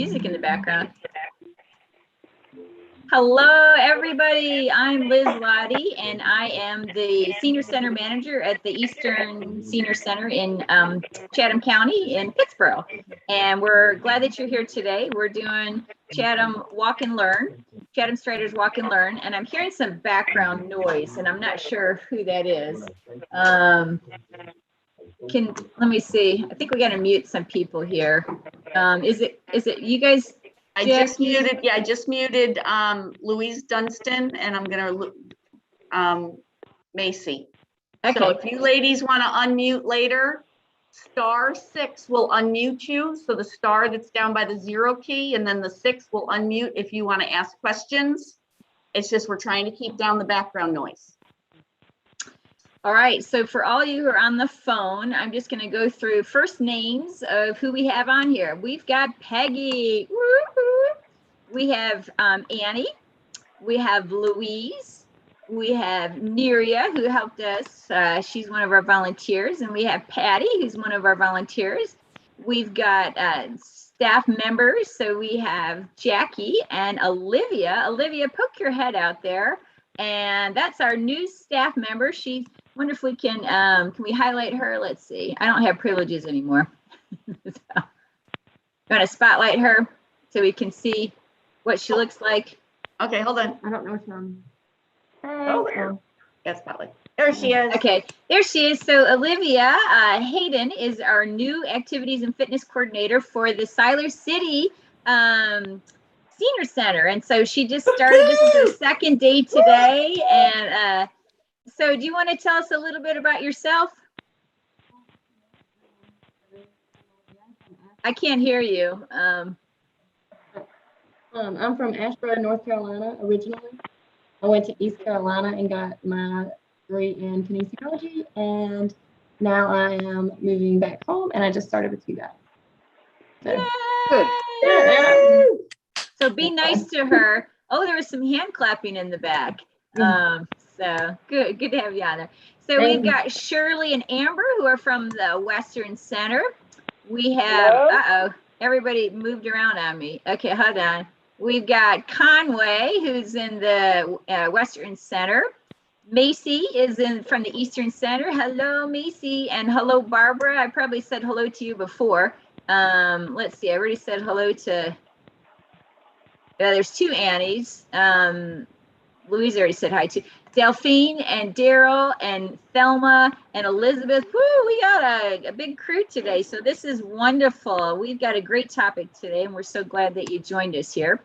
Music in the background. Hello, everybody. I'm Liz Lottie, and I am the Senior Center Manager at the Eastern Senior Center in Chatham County in Pittsburgh. And we're glad that you're here today. We're doing Chatham Walk and Learn, Chatham Striders Walk and Learn, and I'm hearing some background noise, and I'm not sure who that is. Let me see. I think we got to mute some people here. Is it you guys? I just muted Louise Dunstan, and I'm gonna Macy. Okay. So if you ladies want to unmute later, *6 will unmute you. So the star that's down by the 0 key, and then the 6 will unmute if you want to ask questions. It's just we're trying to keep down the background noise. All right, so for all you who are on the phone, I'm just going to go through first names of who we have on here. We've got Peggy. Woo-hoo. We have Annie. We have Louise. We have Neria, who helped us. She's one of our volunteers. And we have Patty, who's one of our volunteers. We've got staff members. So we have Jackie and Olivia. Olivia, poke your head out there. And that's our new staff member. She wonderfully can we highlight her? Let's see. I don't have privileges anymore. So, want to spotlight her so we can see what she looks like? Okay, hold on. I don't know if I'm. Oh, there. Yes, spotlight. There she is. Okay, there she is. So Olivia Hayden is our new activities and fitness coordinator for the Siler City Senior Center. And so she just started. This is her second day today. And so do you want to tell us a little bit about yourself? I can't hear you. I'm from Asheboro, North Carolina, originally. I went to East Carolina and got my degree in kinesiology, and now I am moving back home, and I just started with you guys. So, Good. yeah. So be nice to her. Oh, there was some hand clapping in the back. So good to have you on there. So we've got Shirley and Amber, who are from the Western Center. We have, everybody moved around on me. Okay, hold on. We've got Conway, who's in the Western Center. Macy is from the Eastern Center. Hello, Macy, and hello, Barbara. I probably said hello to you before. Let's see, I already said hello to, there's two Annies. Louise already said hi to. Delphine and Daryl and Thelma and Elizabeth. Woo, we got a big crew today. So this is wonderful. We've got a great topic today, and we're so glad that you joined us here.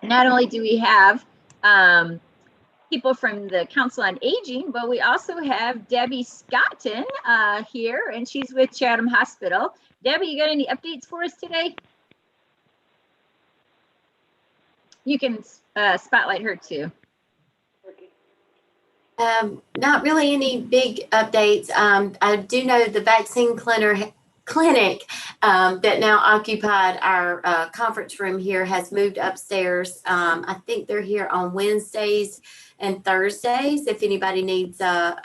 Not only do we have people from the Council on Aging, but we also have Debbie Scotton here, and she's with Chatham Hospital. Debbie, you got any updates for us today? You can spotlight her too. Not really any big updates. I do know the vaccine clinic that now occupied our conference room here has moved upstairs. I think they're here on Wednesdays and Thursdays. If anybody needs a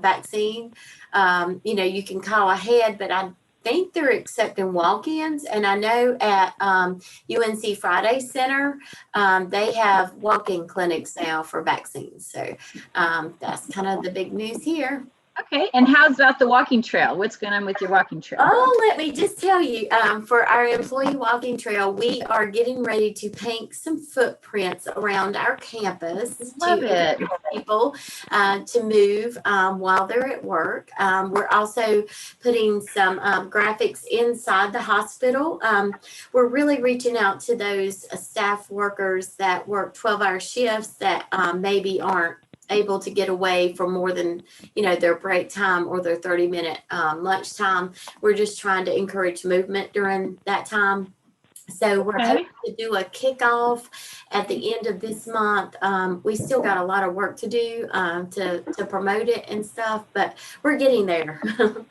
vaccine, you can call ahead, but I think they're accepting walk-ins, and I know at UNC Friday Center they have walk-in clinics now for vaccines. So that's kind of the big news here. Okay, and how's about the walking trail? What's going on with your walking trail? Oh, let me just tell you, for our employee walking trail, we are getting ready to paint some footprints around our campus to people to move while they're at work. We're also putting some graphics inside the hospital. We're really reaching out to those staff workers that work 12-hour shifts that maybe aren't able to get away for more than their break time or their 30-minute lunch time. We're just trying to encourage movement during that time. So we're hoping to do a kickoff at the end of this month. We still got a lot of work to do to promote it and stuff, but we're getting there. Love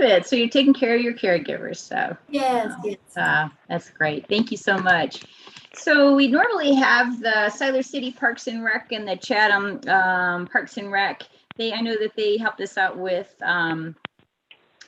it. So you're taking care of your caregivers. So yes. That's great. Thank you so much. So we normally have the Siler City Parks and Rec and the Chatham Parks and Rec. I know that they helped us out with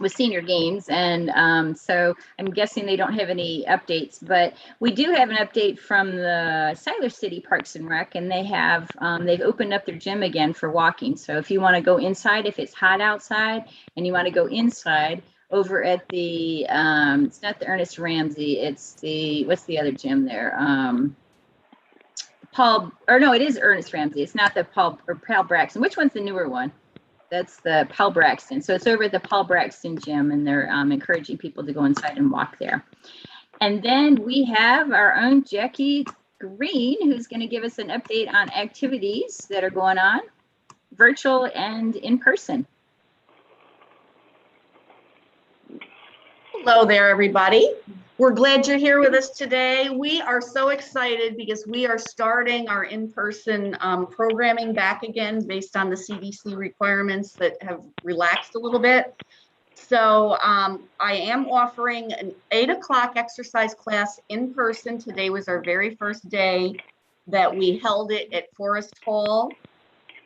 with senior games. And so I'm guessing they don't have any updates, but we do have an update from the Siler City Parks and Rec, and they have, they've opened up their gym again for walking. So if you want to go inside, if it's hot outside and you want to go inside, over at the, it's not the Ernest Ramsey, it's the, what's the other gym there? Paul, or no, it is Ernest Ramsey. It's not the Paul Braxton. Which one's the newer one? That's the Paul Braxton. So it's over at the Paul Braxton gym, and they're encouraging people to go inside and walk there. And then we have our own Jackie Green, who's going to give us an update on activities that are going on, virtual and in person. Hello there, everybody. We're glad you're here with us today. We are so excited because we are starting our in-person programming back again based on the CDC requirements that have relaxed a little bit. So I am offering an 8 o'clock exercise class in person. Today was our very first day that we held it at Forest Hall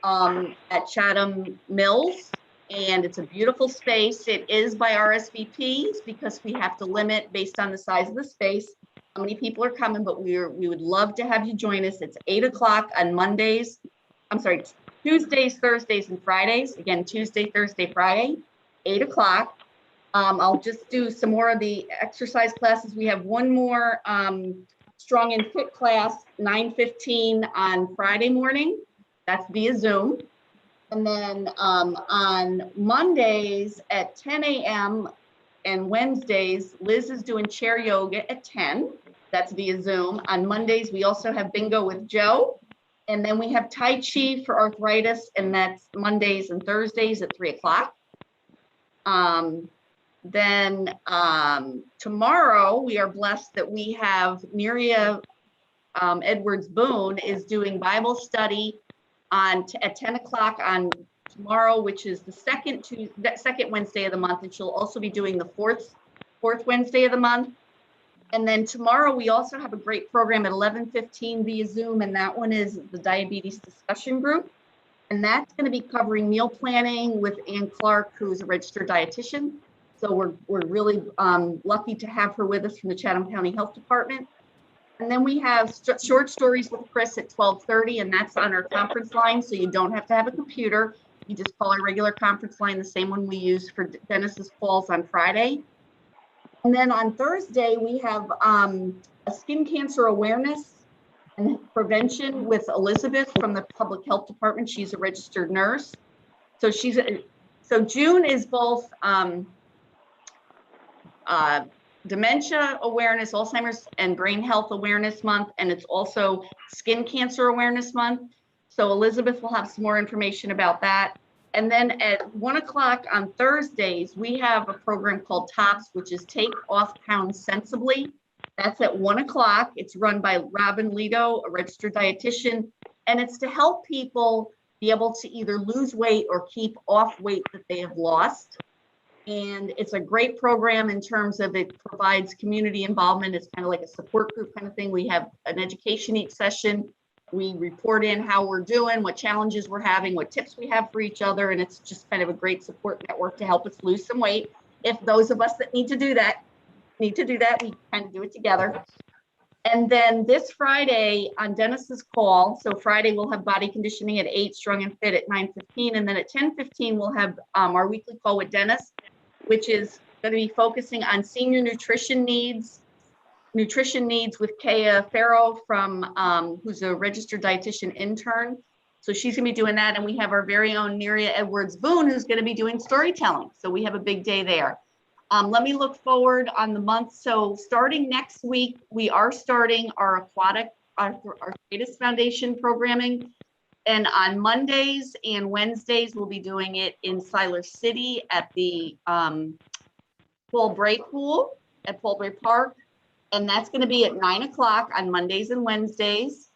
at Chatham Mills. And it's a beautiful space. It is by RSVPs because we have to limit based on the size of the space how many people are coming, but we would love to have you join us. It's 8 o'clock on Mondays. I'm sorry, Tuesdays, Thursdays, and Fridays. Again, Tuesday, Thursday, Friday, 8 o'clock. I'll just do some more of the exercise classes. We have one more Strong and Fit class, 9:15 on Friday morning. That's via Zoom. And then on Mondays at 10 a.m. and Wednesdays, Liz is doing chair yoga at 10. That's via Zoom. On Mondays, we also have bingo with Joe. And then we have Tai Chi for arthritis, and that's Mondays and Thursdays at 3 o'clock. Then tomorrow, we are blessed that we have Miria Edwards Boone is doing Bible study at 10 o'clock on tomorrow, which is the second Wednesday of the month, and she'll also be doing the fourth Wednesday of the month. And then tomorrow we also have a great program at 11:15 via Zoom, and that one is the diabetes discussion group, and that's going to be covering meal planning with Ann Clark, who is a registered dietitian. So we're really lucky to have her with us from the Chatham County Health Department. And then we have short stories with Chris at 12:30, and that's on our conference line. So you don't have to have a computer. You just call our regular conference line, the same one we use for Dennis's calls on Friday. And then on Thursday, we have a skin cancer awareness and prevention with Elizabeth from the Public Health Department. She's a registered nurse. So so June is both Dementia Awareness, Alzheimer's and Brain Health Awareness Month, and it's also Skin Cancer Awareness Month. So Elizabeth will have some more information about that. And then at 1 o'clock on Thursdays, we have a program called TOPS, which is Take Off Pounds Sensibly. That's at 1 o'clock. It's run by Robin Lito, a registered dietitian, and it's to help people be able to either lose weight or keep off weight that they have lost. And it's a great program in terms of it provides community involvement. It's kind of like a support group kind of thing. We have an education each session. We report in how we're doing, what challenges we're having, what tips we have for each other. And it's just kind of a great support network to help us lose some weight. If those of us that need to do that, we kind of do it together. And then this Friday on Dennis's call, so Friday we'll have body conditioning at 8, Strong and Fit at 9:15. And then at 10:15, we'll have our weekly call with Dennis, which is going to be focusing on senior nutrition needs with Kaya Farrow from who's a registered dietitian intern. So she's going to be doing that. And we have our very own Neria Edwards Boone, who's going to be doing storytelling. So we have a big day there. Let me look forward on the month. So starting next week, we are starting our aquatic Arthritis Foundation programming. And on Mondays and Wednesdays, we'll be doing it in Siler City at the Paul Bray Pool at Paul Bray Park. And that's going to be at 9 o'clock on Mondays and Wednesdays.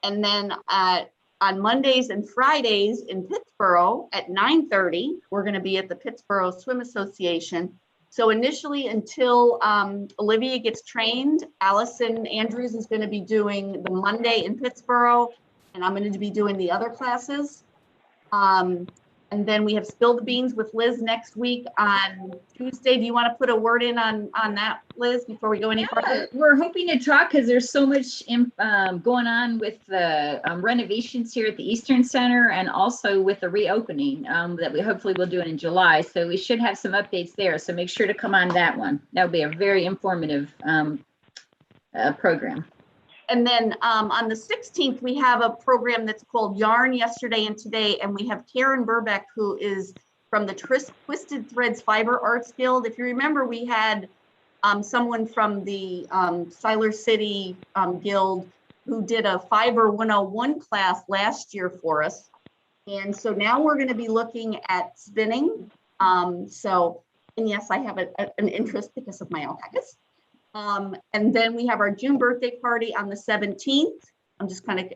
And then on Mondays and Fridays in Pittsboro at 9:30, we're going to be at the Pittsboro Swim Association. So initially, until Olivia gets trained, Allison Andrews is going to be doing the Monday in Pittsboro, and I'm going to be doing the other classes. And then we have Spill the Beans with Liz next week on Tuesday. Do you want to put a word in on that, Liz, before we go any further? We're hoping to talk because there's so much going on with the renovations here at the Eastern Center and also with the reopening that we hopefully will do it in July. So we should have some updates there. So make sure to come on that one. That'll be a very informative program. And then on the 16th, we have a program that's called Yarn Yesterday and Today. And we have Karen Burbeck, who is from the Twisted Threads Fiber Arts Guild. If you remember, we had someone from the Siler City Guild who did a Fiber 101 class last year for us. And so now we're going to be looking at spinning. And yes, I have an interest because of my alpacas. And then we have our June birthday party on the 17th.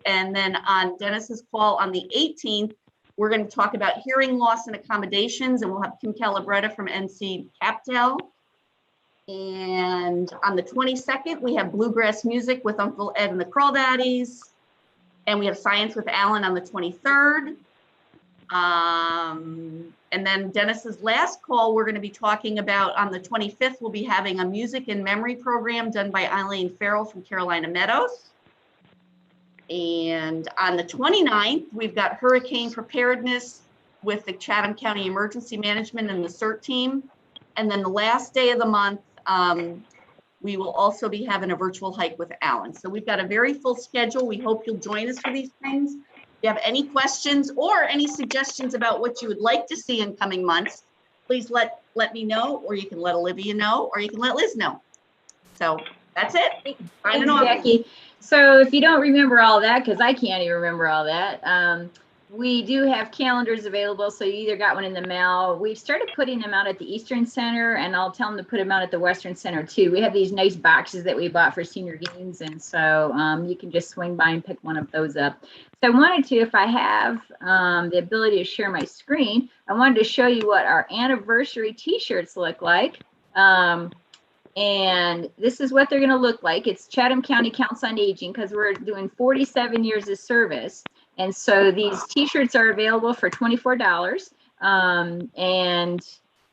And then on Dennis's call on the 18th, we're going to talk about hearing loss and accommodations, and we'll have Kim Calabretta from NC Captel. And on the 22nd, we have bluegrass music with Uncle Ed and the Crawdaddies. And we have science with Alan on the 23rd. And then Dennis's last call, we're going to be talking about on the 25th, we'll be having a music and memory program done by Eileen Farrell from Carolina Meadows. And on the 29th, we've got hurricane preparedness with the Chatham County Emergency Management and the CERT team. And then the last day of the month, we will also be having a virtual hike with Alan. So we've got a very full schedule. We hope you'll join us for these things. If you have any questions or any suggestions about what you would like to see in coming months, please let me know, or you can let Olivia know, or you can let Liz know. So that's it. Thanks, Jackie. So if you don't remember all that, because I can't even remember all that, we do have calendars available. So you either got one in the mail. We've started putting them out at the Eastern Center, and I'll tell them to put them out at the Western Center too. We have these nice boxes that we bought for senior games, and so you can just swing by and pick one of those up. So I wanted to, if I have the ability to share my screen, I wanted to show you what our anniversary t-shirts look like. And this is what they're going to look like. It's Chatham County Council on Aging, because we're doing 47 years of service. And so these t-shirts are available for $24. And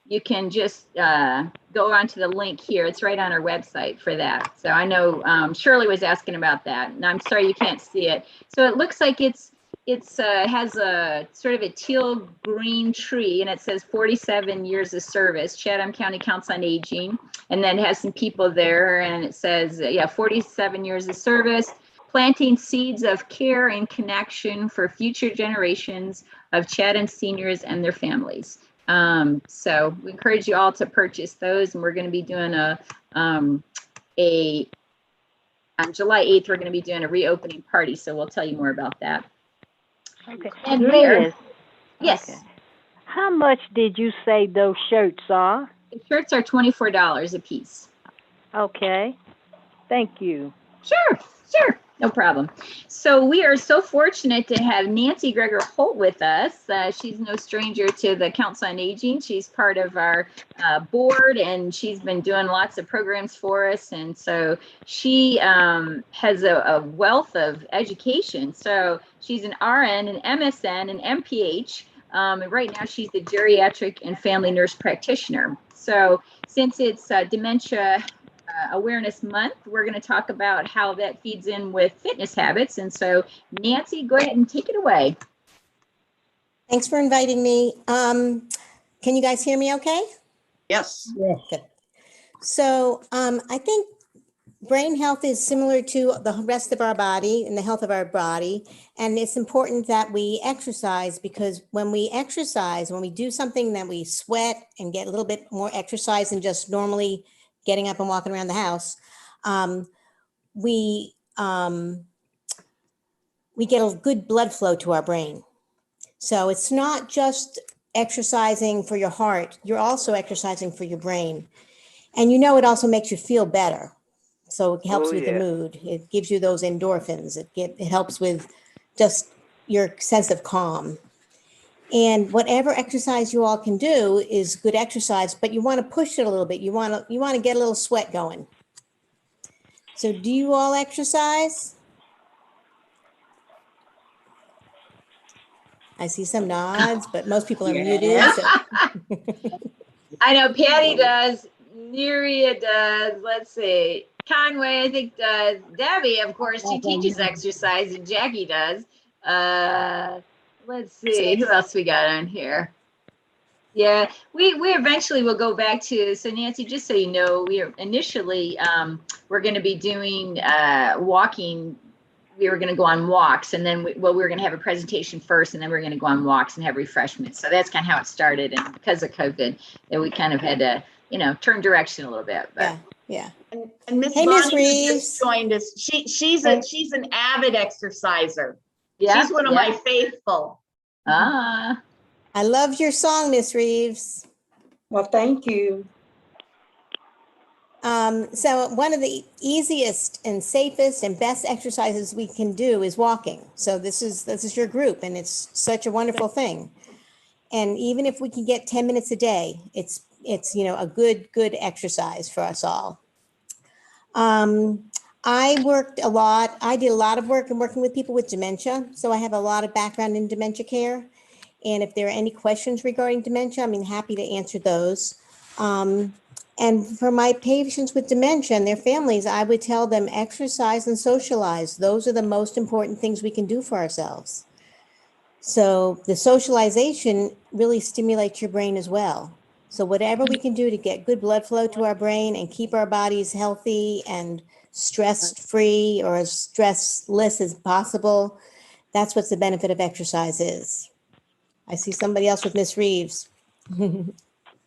you can just go onto the link here. It's right on our website for that. So I know Shirley was asking about that, and I'm sorry you can't see it. So it looks like it has a sort of a teal green tree, and it says 47 years of service, Chatham County Council on Aging. And then it has some people there, and it says, 47 years of service, planting seeds of care and connection for future generations of Chatham seniors and their families. So we encourage you all to purchase those, and we're going to be doing on July 8th, we're going to be doing a reopening party. So we'll tell you more about that. Okay. And Liz, yes. okay. How much did you say those shirts are? The shirts are $24 a piece. Okay. Thank you. Sure. No problem. So we are so fortunate to have Nancy Gregor Holt with us. She's no stranger to the Council on Aging. She's part of our board, and she's been doing lots of programs for us. And so she has a wealth of education. So she's an RN, an MSN, an MPH. And right now she's the geriatric and family nurse practitioner. So since it's Dementia Awareness Month, we're going to talk about how that feeds in with fitness habits. And so Nancy, go ahead and take it away. Thanks for inviting me. Can you guys hear me okay? Yes. Good. So I think brain health is similar to the rest of our body and the health of our body. And it's important that we exercise, because when we exercise, when we do something that we sweat and get a little bit more exercise than just normally getting up and walking around the house, we get a good blood flow to our brain. So it's not just exercising for your heart, you're also exercising for your brain. And it also makes you feel better. So it helps with the mood. It gives you those endorphins. It helps with just your sense of calm. And whatever exercise you all can do is good exercise, but you want to push it a little bit. You want to get a little sweat going. So do you all exercise? I see some nods, but most people are muted. Yeah. So. I know Patty does, Neria does, let's see, Conway, I think does, Debbie, of course, she teaches exercise, and Jackie does. Let's see, who else we got on here? Yeah, we eventually will go back to, so Nancy, just so you know, we are initially, we're going to be doing walking. We were going to go on walks, and then we were going to have a presentation first, and then we are going to go on walks and have refreshments. So that's kind of how it started. And because of COVID, that we kind of had to, turn direction a little bit. But yeah. And Miss Hey, Miss Bonnie Reeves. just joined us. She's an avid exerciser. yeah, She's one of my faithful. Ah, I love your song, Miss Reeves. Well, thank you. So one of the easiest and safest and best exercises we can do is walking. So this is your group, and it's such a wonderful thing. And even if we can get 10 minutes a day, it's a good exercise for us all. I worked a lot. I did a lot of work in working with people with dementia. So I have a lot of background in dementia care. And if there are any questions regarding dementia, I'm happy to answer those. And for my patients with dementia and their families, I would tell them exercise and socialize. Those are the most important things we can do for ourselves. So the socialization really stimulates your brain as well. So whatever we can do to get good blood flow to our brain and keep our bodies healthy and stress-free or as stressless as possible, that's what the benefit of exercise is. I see somebody else with Miss Reeves.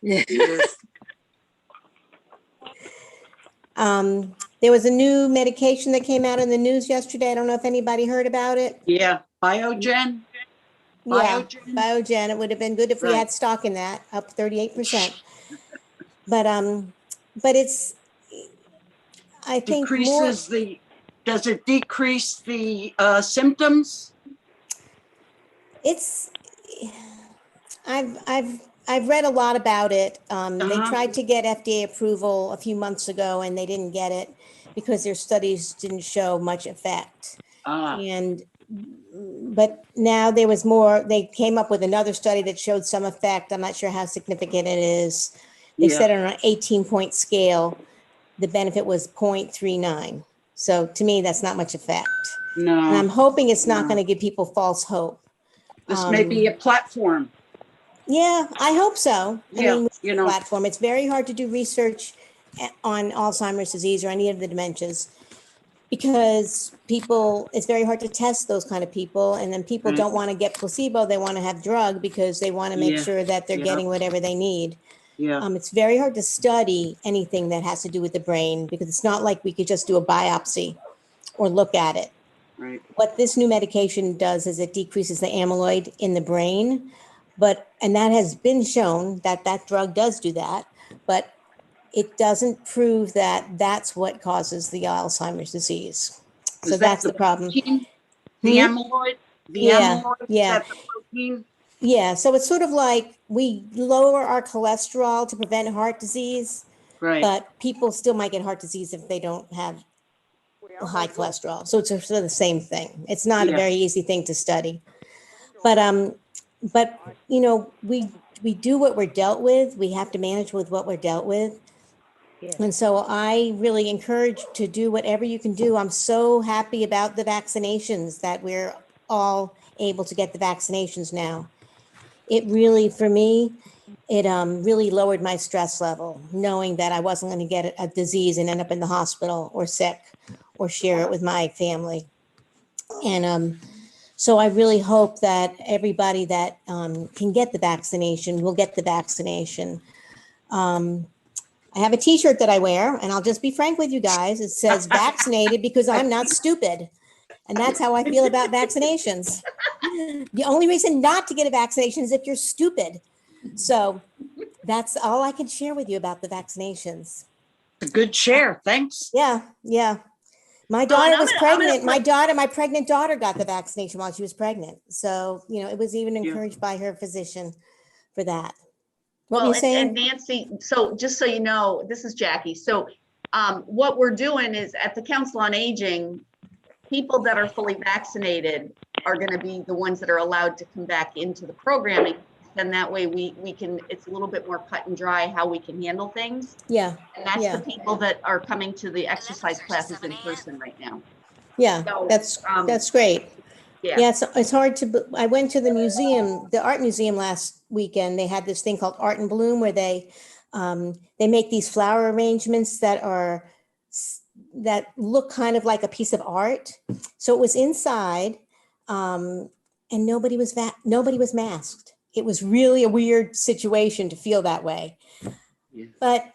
Yes. There was a new medication that came out in the news yesterday. I don't know if anybody heard about it. Yeah. Biogen. Yeah, Biogen. Biogen. It would have been good if we Right. had stock in that, up 38%. But it's, I think more. Does it decrease the symptoms? It's, I've read a lot about it. They tried to get FDA approval a few months ago, and they didn't get it because their studies didn't show much effect. But now there was more. They came up with another study that showed some effect. I'm not sure how significant it is. They said on an 18-point scale, the benefit was 0.39. So to me, that's not much effect. No. And I'm hoping it's not going to give people false hope. This may be a platform. Yeah, I hope so. Yeah, Platform. It's very hard to do research on Alzheimer's disease or any of the dementias because it's very hard to test those kind of people. And then people don't want to get placebo. They want to have drug because they want to make sure that they're getting whatever they need. Yeah. It's very hard to study anything that has to do with the brain because it's not like we could just do a biopsy or look at it. Right. What this new medication does is it decreases the amyloid in the brain. And that has been shown that drug does do that, but it doesn't prove that that's what causes the Alzheimer's disease. So that's the problem. Protein? The amyloid? Amyloid? Yeah. Is that the protein? Yeah. So it's sort of like we lower our cholesterol to prevent heart disease, Right. but people still might get heart disease if they don't have high cholesterol. So it's sort of the same thing. It's not a very easy thing to study, but we do what we're dealt with. We have to manage with what we're dealt with. Yeah. And so I really encourage to do whatever you can do. I'm so happy about the vaccinations that we're all able to get the vaccinations now. It really, for me, it really lowered my stress level, knowing that I wasn't going to get a disease and end up in the hospital or sick or share it with my family. And so I really hope that everybody that can get the vaccination will get the vaccination. I have a T-shirt that I wear, and I'll just be frank with you guys. It says vaccinated because I'm not stupid. And that's how I feel about vaccinations. The only reason not to get a vaccination is if you're stupid. So that's all I can share with you about the vaccinations. A good share. Thanks. Yeah. My daughter was pregnant. My pregnant daughter got the vaccination while she was pregnant. So, it was even encouraged by her physician for that. What were you saying? And Nancy, so just so you know, this is Jackie. So what we're doing is at the Council on Aging, people that are fully vaccinated are going to be the ones that are allowed to come back into the programming. And that way we can, it's a little bit more cut and dry how we can handle things. Yeah, And that's yeah. the people that are coming to the exercise classes in person right now. Yeah, So, that's great. Yeah. Yeah, it's hard to, I went to the museum, the art museum last weekend. They had this thing called Art in Bloom where they make these flower arrangements that are, that look kind of like a piece of art. So it was inside, and nobody was masked. It was really a weird situation to feel that way. Yeah. But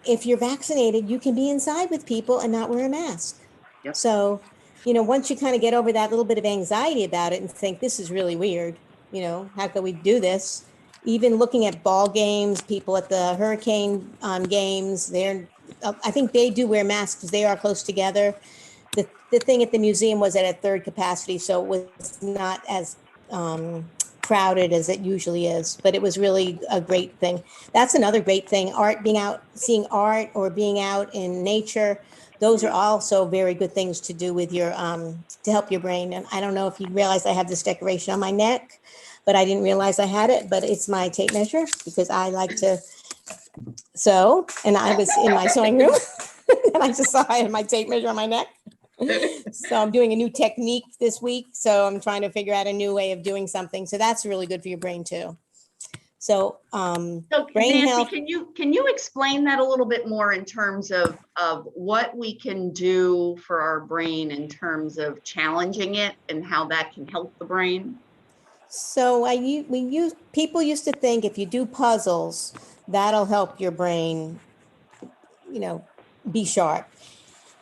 if you're vaccinated, you can be inside with people and not wear a mask. Yep. So, once you kind of get over that little bit of anxiety about it and think this is really weird, how can we do this? Even looking at ball games, people at the hurricane games, I think they do wear masks because they are close together. The thing at the museum was at a third capacity, so it was not as crowded as it usually is, but it was really a great thing. That's another great thing. Art, being out, seeing art or being out in nature, those are also very good things to do with your, to help your brain. And I don't know if you realize I have this decoration on my neck, but I didn't realize I had it, but it's my tape measure because I like to sew, and I was in my sewing room and I just saw I had my tape measure on my neck. So I'm doing a new technique this week. So I'm trying to figure out a new way of doing something. So that's really good for your brain too. So, So brain Nancy, health. can you explain that a little bit more in terms of what we can do for our brain in terms of challenging it and how that can help the brain? So people used to think if you do puzzles, that'll help your brain, be sharp.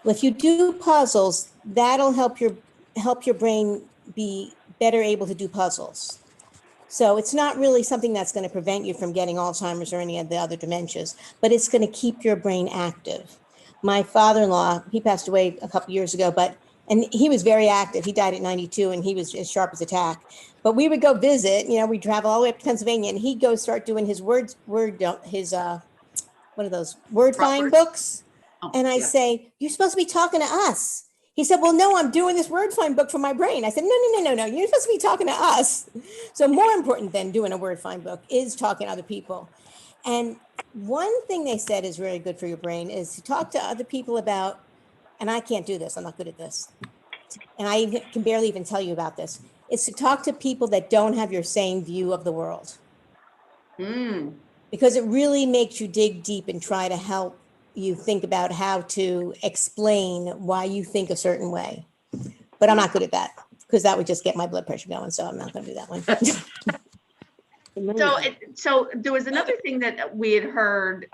If you do puzzles, that'll help your brain be better able to do puzzles. So it's not really something that's going to prevent you from getting Alzheimer's or any of the other dementias, but it's going to keep your brain active. My father-in-law, he passed away a couple years ago, and he was very active. He died at 92 and he was as sharp as a tack. But we would go visit, we'd travel all the way up to Pennsylvania, and he'd go start doing his what are those, word find books? Oh, And I say, you're supposed to be talking to us. He said, well, no, I'm doing this word find book for my brain. I said, no. You're supposed to be talking to us. So more important than doing a word find book is talking to other people. And one thing they said is really good for your brain is to talk to other people about, and I can't do this, I'm not good at this. And I can barely even tell you about this. It's to talk to people that don't have your same view of the world. Because it really makes you dig deep and try to help you think about how to explain why you think a certain way. But I'm not good at that because that would just get my blood pressure going. So I'm not going to do that one. So there was another thing that we had heard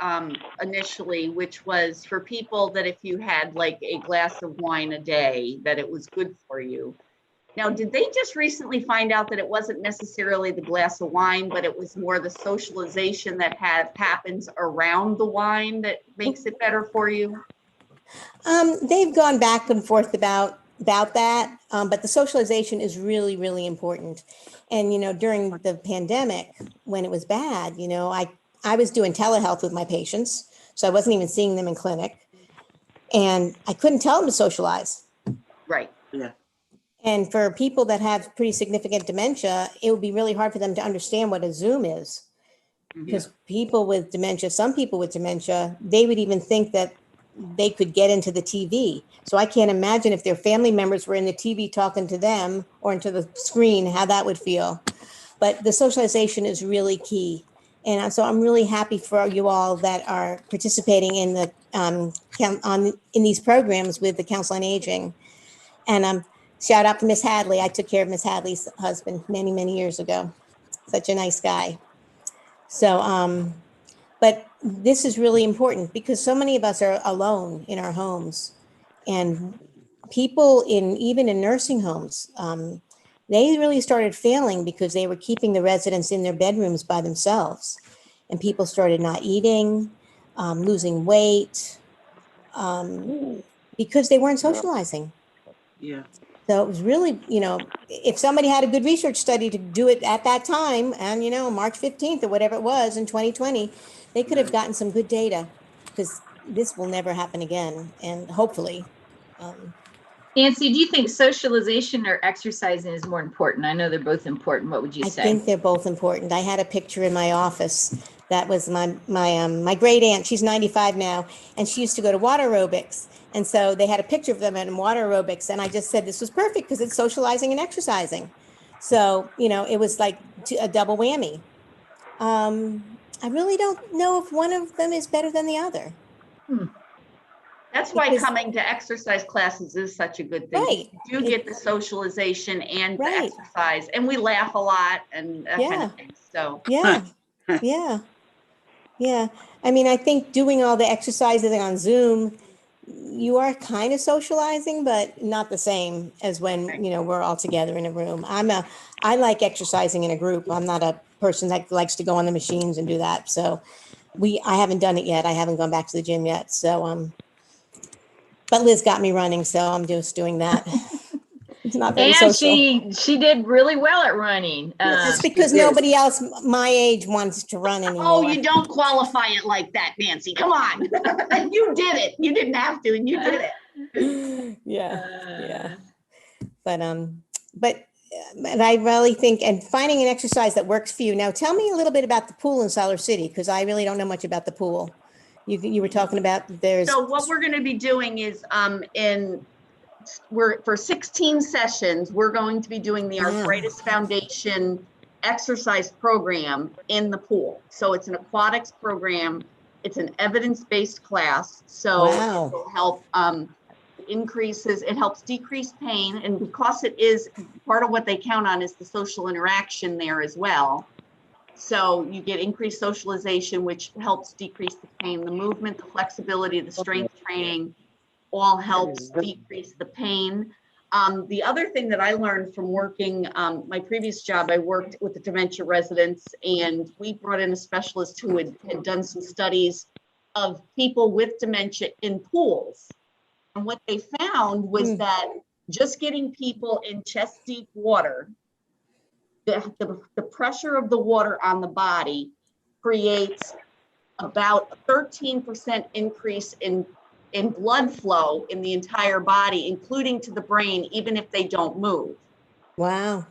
initially, which was for people that if you had like a glass of wine a day, that it was good for you. Now, did they just recently find out that it wasn't necessarily the glass of wine, but it was more the socialization that happens around the wine that makes it better for you? They've gone back and forth about that, but the socialization is really, really important. And, during the pandemic, when it was bad, I was doing telehealth with my patients, so I wasn't even seeing them in clinic, and I couldn't tell them to socialize. Right. Yeah. And for people that have pretty significant dementia, it would be really hard for them to understand what a Zoom is. Because people with dementia, some people with dementia, they would even think that they could get into the TV. So I can't imagine if their family members were in the TV talking to them or into the screen, how that would feel. But the socialization is really key. And so I'm really happy for you all that are participating in the in these programs with the Council on Aging. And shout out to Miss Hadley. I took care of Miss Hadley's husband many, many years ago. Such a nice guy. So, but this is really important because so many of us are alone in our homes, and people even in nursing homes, they really started failing because they were keeping the residents in their bedrooms by themselves, and people started not eating, losing weight, because they weren't socializing. Yeah. So it was really, if somebody had a good research study to do it at that time, and, March 15th or whatever it was in 2020, they could have gotten some good data because this will never happen again. And hopefully, Nancy, do you think socialization or exercising is more important? I know they're both important. What would you I say? think they're both important. I had a picture in my office. That was my great aunt. She's 95 now, and she used to go to water aerobics. And so they had a picture of them in water aerobics, and I just said this was perfect because it's socializing and exercising. So, it was like a double whammy. I really don't know if one of them is better than the other. That's why Because- coming to exercise classes is such a good thing. Right. You get the socialization and the Right. exercise, and we laugh a lot and that kind Yeah. of thing. So Yeah, yeah, yeah. I mean, I think doing all the exercises on Zoom, you are kind of socializing, but not the same as when, we're all together in a room. I like exercising in a group. I'm not a person that likes to go on the machines and do that. So I haven't done it yet. I haven't gone back to the gym yet. So, but Liz got me running, so I'm just doing that. It's not very And social. she did really well at running. It's because nobody else my age wants to run anymore. oh, you don't qualify it like that, Nancy. Come on. You did it. You didn't have to, and you did it. Yeah. But I really think, and finding an exercise that works for you. Now, tell me a little bit about the pool in Solar City, because I really don't know much about the pool. You were talking about So what we're going to be doing is for 16 sessions, we're going to be doing the Arthritis Foundation exercise program in the pool. So it's an aquatics program. It's an evidence-based class. So it will help it helps decrease pain. And because it is part of what they count on is the social interaction there as well. So you get increased socialization, which helps decrease the pain, the movement, the flexibility, the strength training, all helps decrease the pain. The other thing that I learned from working my previous job, I worked with the dementia residents, and we brought in a specialist who had done some studies of people with dementia in pools. And what they found was that just getting people in chest deep water, the pressure of the water on the body creates about a 13% increase in blood flow in the entire body, including to the brain, even if they don't move. Wow.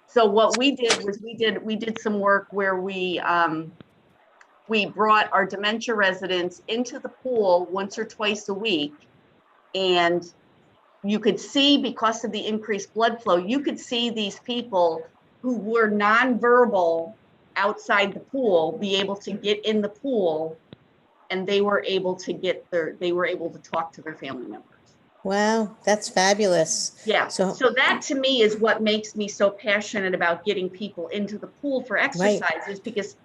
So what we did was we did some work where we brought our dementia residents into the pool once or twice a week, and you could see, because of the increased blood flow, you could see these people who were nonverbal outside the pool be able to get in the pool, and they were able to talk to their family members. Wow, that's fabulous. Yeah. So that to me is what makes me so passionate about getting people into the pool for exercises, because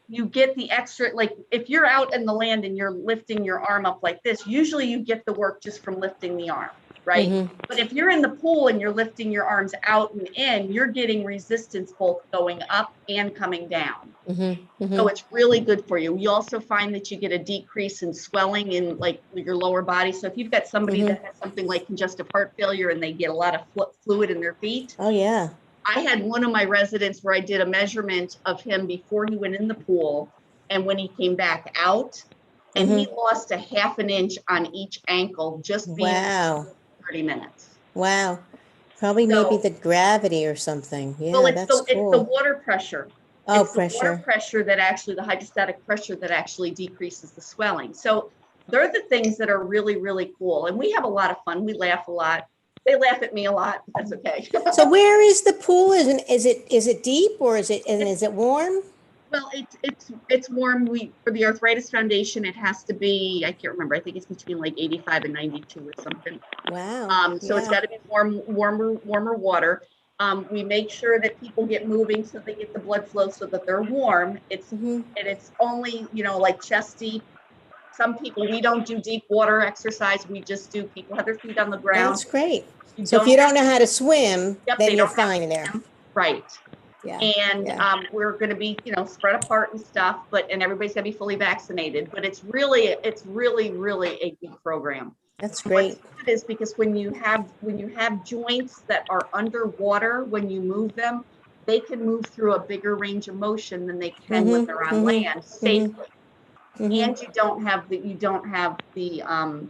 you get the extra, like if you're out in the land and you're lifting your arm up like this, usually you get the work just from lifting the arm, right? Mm-hmm. But if you're in the pool and you're lifting your arms out and in, you're getting resistance both going up and coming down. Mm-hmm. Mm-hmm. So it's really good for you. You also find that you get a decrease in swelling in like your lower body. So if you've got somebody that has something like congestive heart failure and they get a lot of fluid in their feet. Oh yeah. I had one of my residents where I did a measurement of him before he went in the pool and when he came back out, and he lost a ½ inch on each ankle just being 30 minutes. Wow. Probably maybe the gravity or something. Yeah, well, that's cool. It's the water pressure. Oh, it's the water pressure that actually, the hydrostatic pressure that actually decreases the swelling. So they're the things that are really, really cool. And we have a lot of fun. We laugh a lot. They laugh at me a lot. That's okay. So where is the pool? Is it deep or is it warm? Well, it's warm. For the Arthritis Foundation, it has to be, I can't remember. I think it's between like 85 and 92 or something. Wow. So it's got to be warmer water. We make sure that people get moving so they get the blood flow so that they're warm. And it's only, like chest deep. Some people, we don't do deep water exercise. We just do people have their feet on the ground. That's great. So if you don't know how to swim, then you're fine in there. Right. Yeah. And we're going to be, spread apart and stuff, and everybody's going to be fully vaccinated. But it's really, really a good program. That's great. What's good is because when you have joints that are underwater, when you move them, they can move through a bigger range of motion than they can when they're on land safely. And you don't have the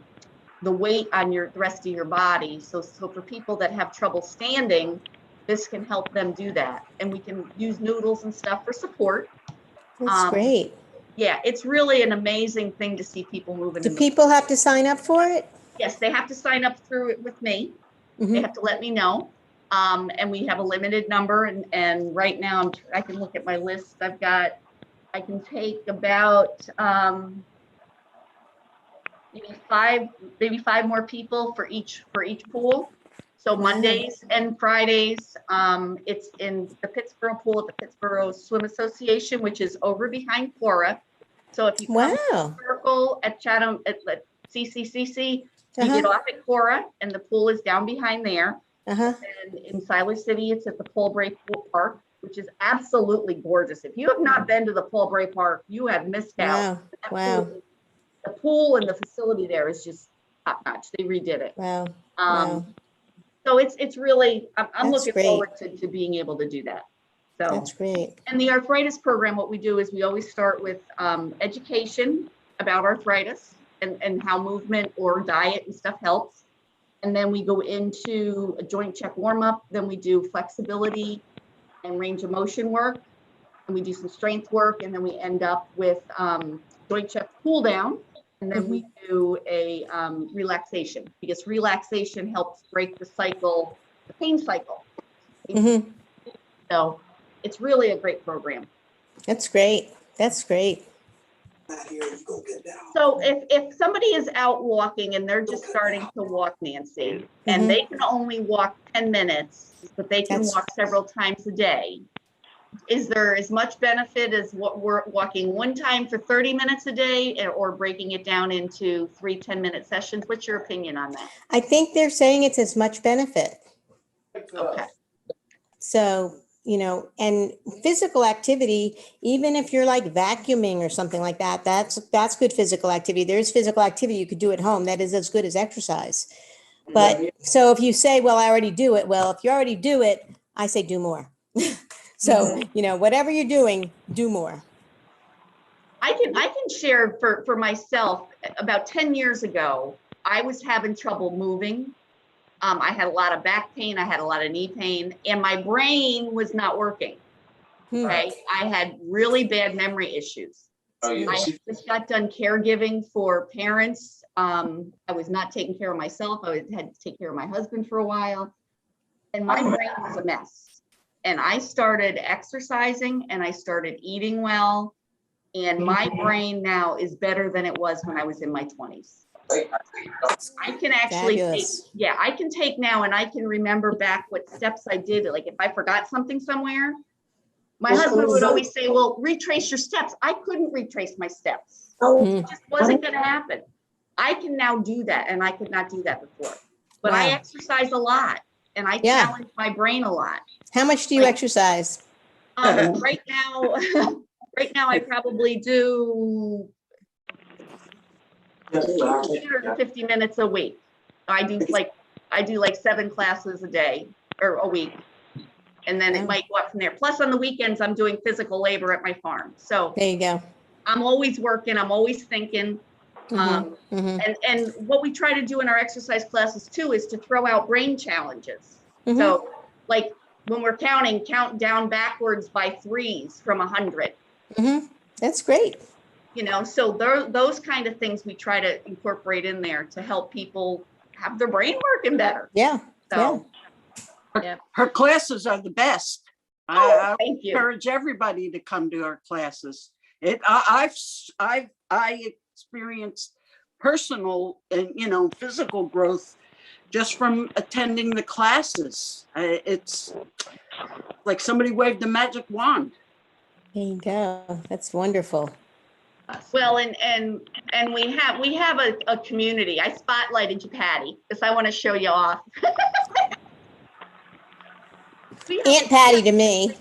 the weight on the rest of your body. So for people that have trouble standing, this can help them do that. And we can use noodles and stuff for support. That's great. Yeah, it's really an amazing thing to see people moving. Do people have to sign up for it? Yes, they have to sign up through it with me. Mhm. They have to let me know. And we have a limited number. And right now I can look at my list. I can take about maybe five more people for each pool. So Mondays and Fridays, it's in the Pittsburgh pool at the Pittsburgh Swim Association, which is over behind Cora. So if you come to the circle at Chatham at CCCC, you get off at Cora, and the pool is down behind there. And in Siler City, it's at the Paul Bray Pool Park, which is absolutely gorgeous. If you have not been to the Paul Bray Park, you have missed out. Wow. The pool and the facility there is just top notch. They redid it. Wow. So it's really, I'm That's looking forward to being able to do that. So that's great. And the arthritis program, what we do is we always start with education about arthritis and how movement or diet and stuff helps. And then we go into a joint check warm up. Then we do flexibility and range of motion work. And we do some strength work. And then we end up with joint check cool down. And then we do a relaxation, because relaxation helps break the cycle, the pain cycle. So it's really a great program. That's great. That's great. So if somebody is out walking and they're just starting to walk, Nancy, and they can only walk 10 minutes, but they can walk several times a day, is there as much benefit as what we're walking one time for 30 minutes a day, or breaking it down into 3 10-minute sessions? What's your opinion on that? I think they're saying it's as much benefit. Okay. So, and physical activity, even if you're like vacuuming or something like that, that's good physical activity. There's physical activity you could do at home that is as good as exercise. But so if you say, well, I already do it. Well, if you already do it, I say do more. So, whatever you're doing, do more. I can share for myself, about 10 years ago, I was having trouble moving. I had a lot of back pain. I had a lot of knee pain, and my brain was not working. Okay. I had really bad memory issues. I just got done caregiving for parents. I was not taking care of myself. I had to take care of my husband for a while, and my brain was a mess. And I started exercising and I started eating well. And my brain now is better than it was when I was in my 20s. I can actually I can take now, and I can remember back what steps I did. Like if I forgot something somewhere, my husband would always say, well, retrace your steps. I couldn't retrace my steps. It just wasn't going to happen. I can now do that, and I could not do that before. But I exercise a lot, and I challenge my brain a lot. How much do you exercise? Right now, I probably do 250 minutes a week. I do like 7 classes a day or a week, and then it might go up from there. Plus, on the weekends, I'm doing physical labor at my farm. So there you go. I'm always working. I'm always thinking. And what we try to do in our exercise classes too is to throw out brain challenges. So, like when we're counting, count down backwards by 3s from 100. That's great. So those kind of things we try to incorporate in there to help people have their brain working better. Yeah. So, her classes are the best. I encourage everybody to come to our classes. I experienced personal and physical growth just from attending the classes. It's like somebody waved a magic wand. There you go. That's wonderful. Well, and we have a community. I spotlighted you, Patty, because I want to show you off. Aunt Patty to me.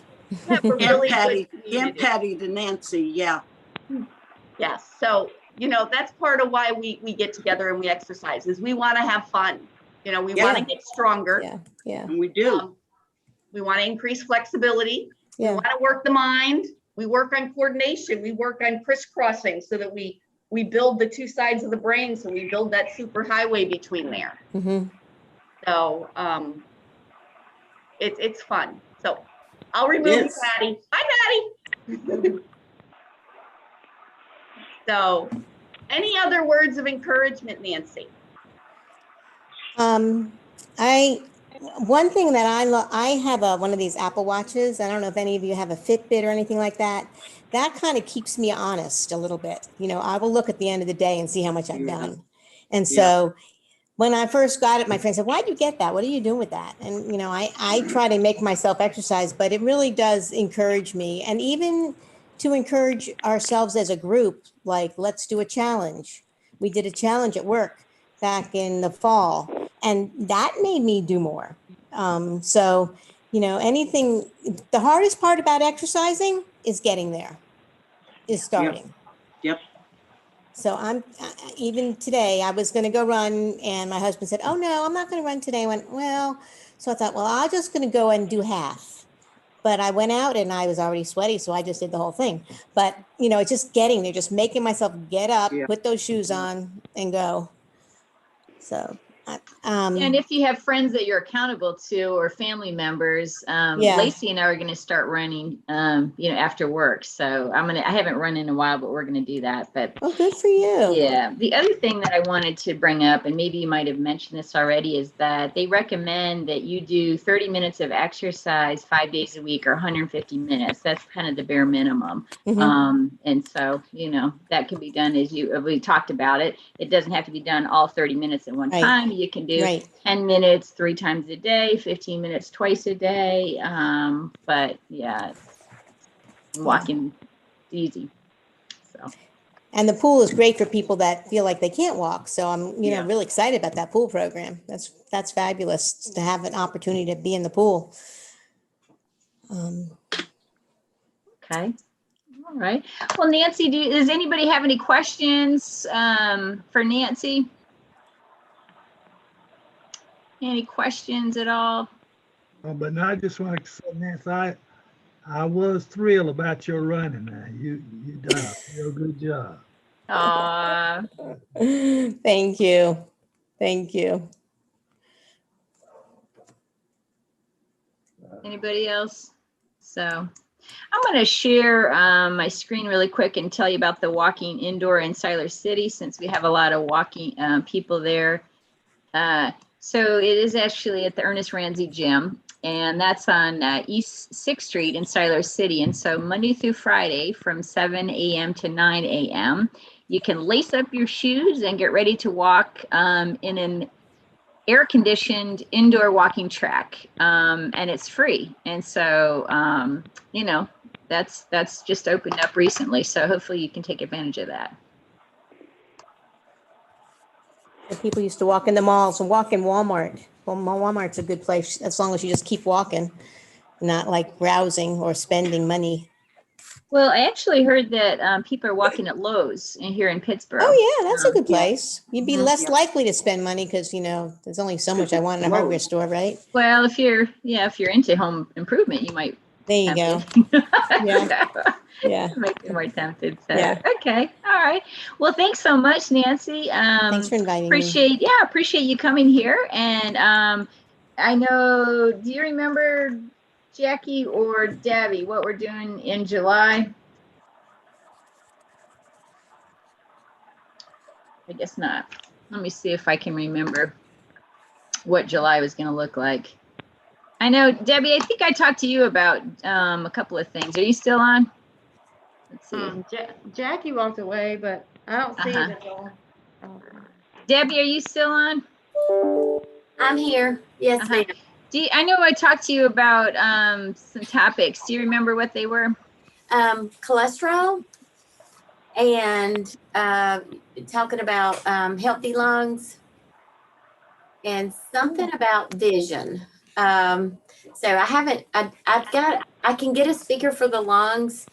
Aunt Patty to Nancy. Yeah. Yes. So, that's part of why we get together and we exercise, is we want to have fun. We want to get stronger. Yeah. And we do. We want to increase flexibility. Yeah. We want to work the mind. We work on coordination. We work on crisscrossing so that we we build the two sides of the brain. So we build that super highway between there. Mm-hmm. So it's fun. So I'll remove you, Yes. Patty. Hi, Patty. So any other words of encouragement, Nancy? One thing that I have one of these Apple Watches. I don't know if any of you have a Fitbit or anything like that. That kind of keeps me honest a little bit. You know, I will look at the end of the day and see how much I've Yeah. done. And so when I first got it, my friend said, "Why'd you get that? What are you doing with that?" And, you know, I try to make myself exercise, but it really does encourage me. And even to encourage ourselves as a group, like, let's do a challenge. We did a challenge at work back in the fall, and that made me do more. So, you know, anything, the hardest part about exercising is getting there, is starting. Yep. So even today, I was going to go run, and my husband said, "Oh no, I'm not going to run today." I went, "Well," so I thought, well, I'm just going to go and do half. But I went out and I was already sweaty, so I just did the whole thing. But, you know, it's just getting there, just making myself get up, Yeah. put those shoes on and go. So, And if you have friends that you're accountable to or family members, Yeah. Lacey and I are going to start running, you know, after work. So I haven't run in a while, but we're going to do that. But oh, good for you. yeah, the other thing that I wanted to bring up, and maybe you might have mentioned this already, is that they recommend that you do 30 minutes of exercise 5 days a week or 150 minutes. That's kind of the bare minimum. Mhm. And so, you know, that can be done as we talked about it. It doesn't have to be done all 30 minutes at one Right. time. You can do Right. 10 minutes 3 times a day, 15 minutes twice a day. But yeah, walking easy. So. And the pool is great for people that feel like they can't walk. So I'm, you know, Yeah. really excited about that pool program. That's fabulous to have an opportunity to be in the pool. Okay. All right. Well, Nancy, does anybody have any questions for Nancy? Any questions at all? But now I just want to say, Nancy, I was thrilled about your running, man. You done a real good job. Thank you. Thank you. Anybody else? So I'm going to share my screen really quick and tell you about the walking indoor in Siler City, since we have a lot of walking people there. So it is actually at the Ernest Ramsey Gym, and that's on East 6th Street in Siler City. And so Monday through Friday from 7 a.m. to 9 a.m., you can lace up your shoes and get ready to walk in an air-conditioned indoor walking track, and it's free. And so, you know, that's just opened up recently. So hopefully you can take advantage of that. And people used to walk in the malls and walk in Walmart. Well, Walmart's a good place as long as you just keep walking, not like browsing or spending money. Well, I actually heard that people are walking at Lowe's here in Pittsburgh. Oh yeah, that's a good place. You'd be Mhm. less likely to spend money because, you know, there's only so much I want in a hardware store, right? Well, if you're into home improvement, you might. There you go. Yeah. Yeah. Make you more tempted. So, Yeah. okay. All right. Well, thanks so much, Nancy. Thanks for inviting me. Appreciate you coming here. And I know, do you remember, Jackie or Debbie, what we're doing in July? I guess not. Let me see if I can remember what July was going to look like. I know, Debbie, I think I talked to you about a couple of things. Are you still on? Let's see. Jackie walked away, but I don't see it at all. Debbie, are you still on? I'm here. Yes, ma'am. I know I talked to you about some topics. Do you remember what they were? Cholesterol and talking about healthy lungs and something about vision. So I can get a speaker for the lungs.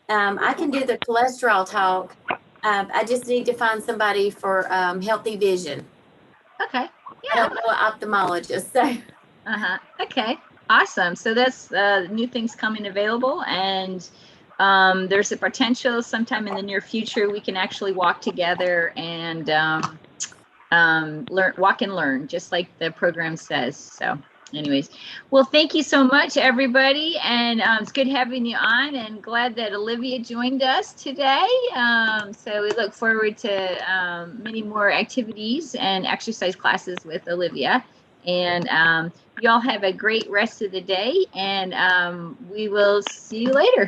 I can do the cholesterol talk. I just need to find somebody for healthy vision. Okay. Yeah. I don't know an ophthalmologist. So. Okay. Awesome. So that's new things coming available, and there's a potential sometime in the near future we can actually walk together and walk and learn, just like the program says. So anyways, well, thank you so much, everybody. And it's good having you on, and glad that Olivia joined us today. So we look forward to many more activities and exercise classes with Olivia. And you all have a great rest of the day, and we will see you later.